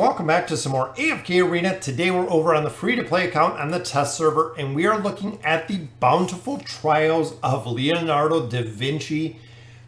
welcome back to some more AFK Arena. Today we're over on the free-to-play account on the test server, and we are looking at the Bountiful Trials of Leonardo da Vinci.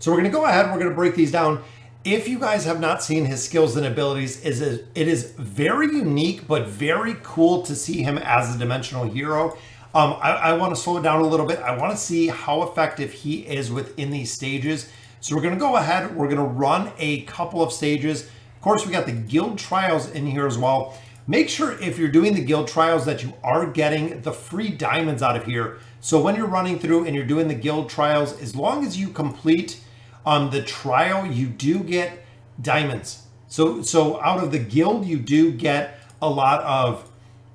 So we're going to go ahead, we're going to break these down. If you guys have not seen his skills and abilities, it is very unique, but very cool to see him as a dimensional hero. I want to slow it down a little bit. I want to see how effective he is within these stages. So we're going to go ahead, we're going to run a couple of stages. Of course, we got the guild trials in here as well. Make sure if you're doing the guild trials that you are getting the free diamonds out of here. So when you're running through and you're doing the guild trials, as long as you complete the trial, you do get diamonds. So out of the guild, you do get a lot of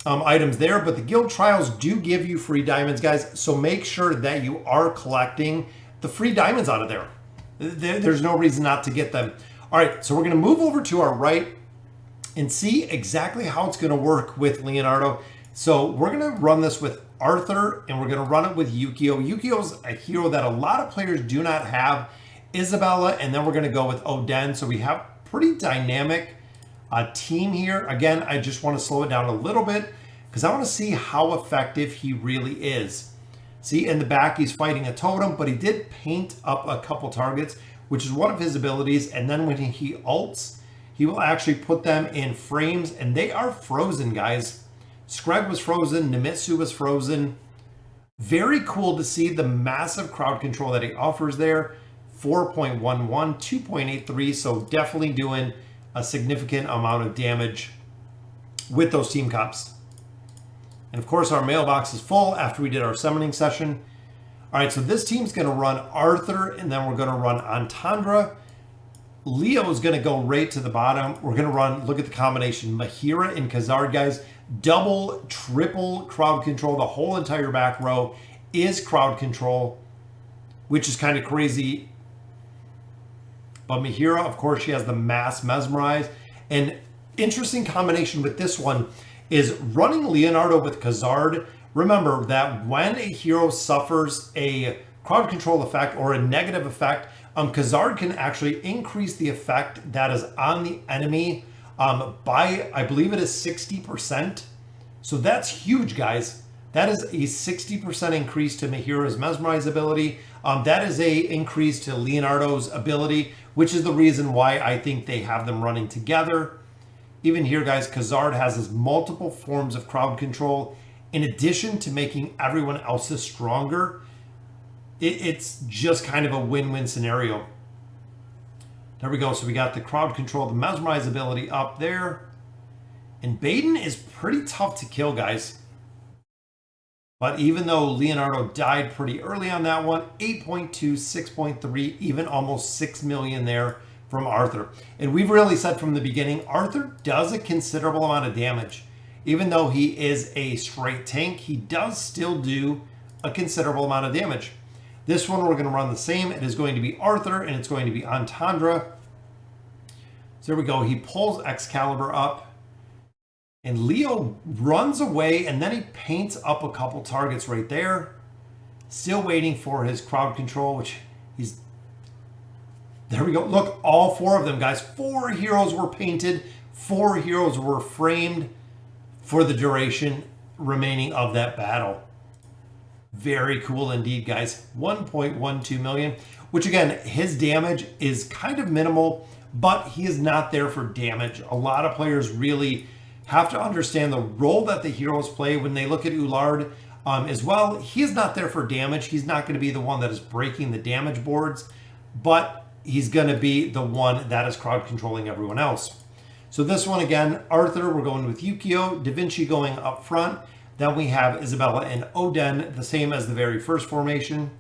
items there, but the guild trials do give you free diamonds, guys. So make sure that you are collecting the free diamonds out of there. There's no reason not to get them. All right, so we're going to move over to our right and see exactly how it's going to work with Leonardo. So we're going to run this with Arthur, and we're going to run it with Yukio. Yukio's a hero that a lot of players do not have. Isabella, and then we're going to go with Oden. So we have pretty dynamic team here. Again, I just want to slow it down a little bit because I want to see how effective he really is. See, in the back, he's fighting a totem, but he did paint up a couple targets, which is one of his abilities. And then when he ults, he will actually put them in frames, and they are frozen, guys. Screg was frozen, Nemitsu was frozen. Very cool to see the massive crowd control that he offers there. 4.11, 2.83, so definitely doing a significant amount of damage with those team cops. And of course, our mailbox is full after we did our summoning session. All right, so this team's going to run Arthur, and then we're going to run Entendre. Leo is going to go right to the bottom. We're going to run, look at the combination, Mahira and Khazard, guys. Double, triple crowd control. The whole entire back row is crowd control, which is kind of crazy. But Mahira, of course, she has the mass mesmerize. And interesting combination with this one is running Leonardo with Khazard. Remember that when a hero suffers a crowd control effect or a negative effect, Khazard can actually increase the effect that is on the enemy by, I believe it is 60%. So that's huge, guys. That is a 60% increase to Mahira's mesmerize ability. That is a increase to Leonardo's ability, which is the reason why I think they have them running together. Even here, guys, Khazard has his multiple forms of crowd control. In addition to making everyone else's stronger, it's just kind of a win-win scenario. There we go. So we got the crowd control, the mesmerize ability up there. And Baden is pretty tough to kill, guys. But even though Leonardo died pretty early on that one, 8.2, 6.3, even almost 6 million there from Arthur. And we've really said from the beginning, Arthur does a considerable amount of damage. Even though he is a straight tank, he does still do a considerable amount of damage. This one we're going to run the same. It is going to be Arthur, and it's going to be Entendre. So there we go. He pulls Excalibur up, and Leo runs away, and then he paints up a couple targets right there. Still waiting for his crowd control, which he's... There we go. Look, all four of them, guys. 4 heroes were painted. 4 heroes were framed for the duration remaining of that battle. Very cool indeed, guys. 1.12 million, which again, his damage is kind of minimal, but he is not there for damage. A lot of players really have to understand the role that the heroes play when they look at Ullard as well. He is not there for damage. He's not going to be the one that is breaking the damage boards, but he's going to be the one that is crowd controlling everyone else. So this one again, Arthur, we're going with Yukio, Da Vinci going up front. Then we have Isabella and Oden, the same as the very first formation.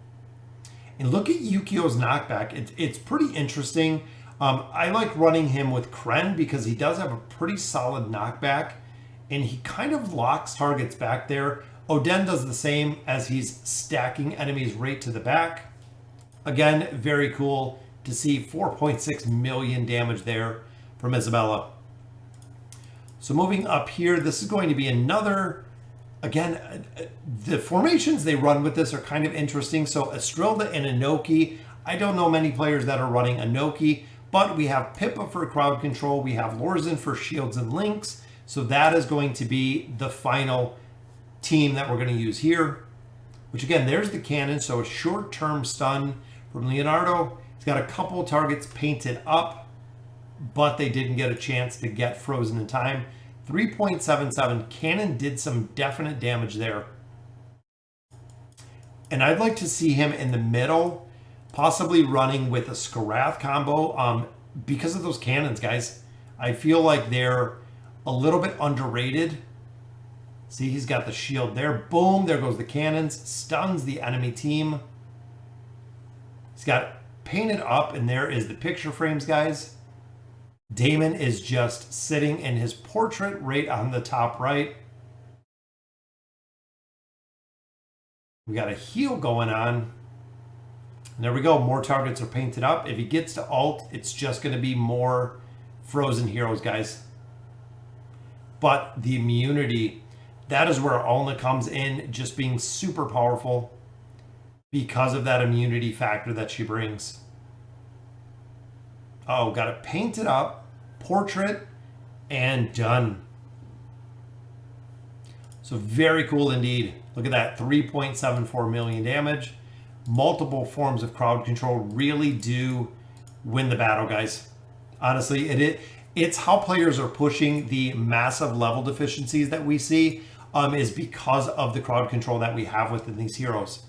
And look at Yukio's knockback. It's pretty interesting. I like running him with Kren because he does have a pretty solid knockback, and he kind of locks targets back there. Oden does the same as he's stacking enemies right to the back. Again, very cool to see 4.6 million damage there from Isabella. So moving up here, this is going to be another, again, the formations they run with this are kind of interesting. So Estrilda and Inoki, I don't know many players that are running Inoki, But we have Pippa for crowd control. We have Lorzen for shields and links. So that is going to be the final team that we're going to use here. Which again, there's the cannon. So a short-term stun from Leonardo. He's got a couple of targets painted up, but they didn't get a chance to get frozen in time. 3.77. Cannon did some definite damage there. And I'd like to see him in the middle, possibly running with a Skarath combo because of those cannons, guys. I feel like they're a little bit underrated. See, he's got the shield there. Boom, there goes the cannons. Stuns the enemy team. He's got painted up, and there is the picture frames, guys. Damon is just sitting in his portrait right on the top right. We got a heal going on. And there we go. More targets are painted up. If he gets to ult, it's just going to be more frozen heroes, guys. But the immunity, that is where Alna comes in, just being super powerful because of that immunity factor that she brings. Oh, got it painted up, portrait, and done. So very cool indeed. Look at that, 3.74 million damage. Multiple forms of crowd control really do win the battle, guys. Honestly, it's how players are pushing the massive level deficiencies that we see is because of the crowd control that we have within these heroes.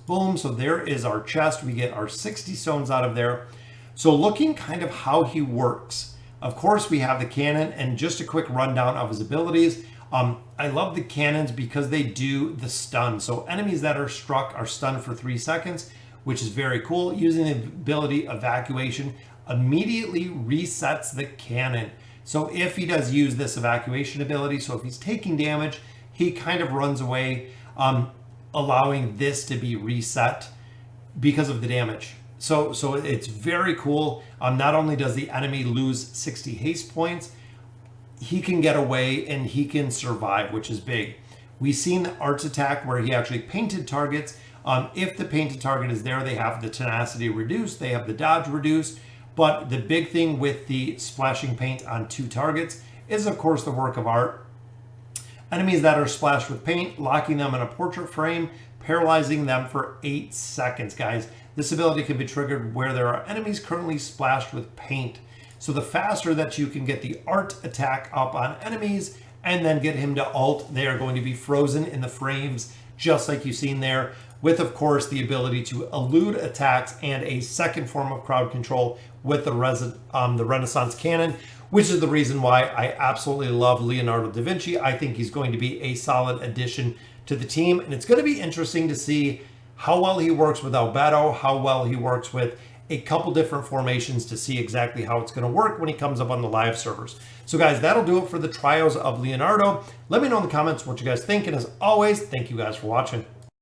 Boom, so there is our chest. We get our 60 stones out of there. So looking kind of how he works. Of course, we have the cannon, and just a quick rundown of his abilities. I love the cannons because they do the stun. So enemies that are struck are stunned for 3 seconds, which is very cool. Using the ability evacuation immediately resets the cannon. So if he does use this evacuation ability, so if he's taking damage, he kind of runs away, allowing this to be reset because of the damage. So it's very cool. Not only does the enemy lose 60 haste points, he can get away and he can survive, which is big. We've seen the arts attack where he actually painted targets. If the painted target is there, they have the tenacity reduced, they have the dodge reduced. But the big thing with the splashing paint on 2 targets is, of course, the work of art. Enemies that are splashed with paint, locking them in a portrait frame, paralyzing them for 8 seconds, guys. This ability can be triggered where there are enemies currently splashed with paint. So the faster that you can get the art attack up on enemies and then get him to ult, they are going to be frozen in the frames, just like you've seen there, with, of course, the ability to elude attacks and a second form of crowd control with the Renaissance Cannon, which is the reason why I absolutely love Leonardo da Vinci. I think he's going to be a solid addition to the team, and it's going to be interesting to see how well he works with Albedo, how well he works with a couple different formations to see exactly how it's going to work when he comes up on the live servers. So guys, that'll do it for the Trials of Leonardo. Let me know in the comments what you guys think, and as always, thank you guys for watching.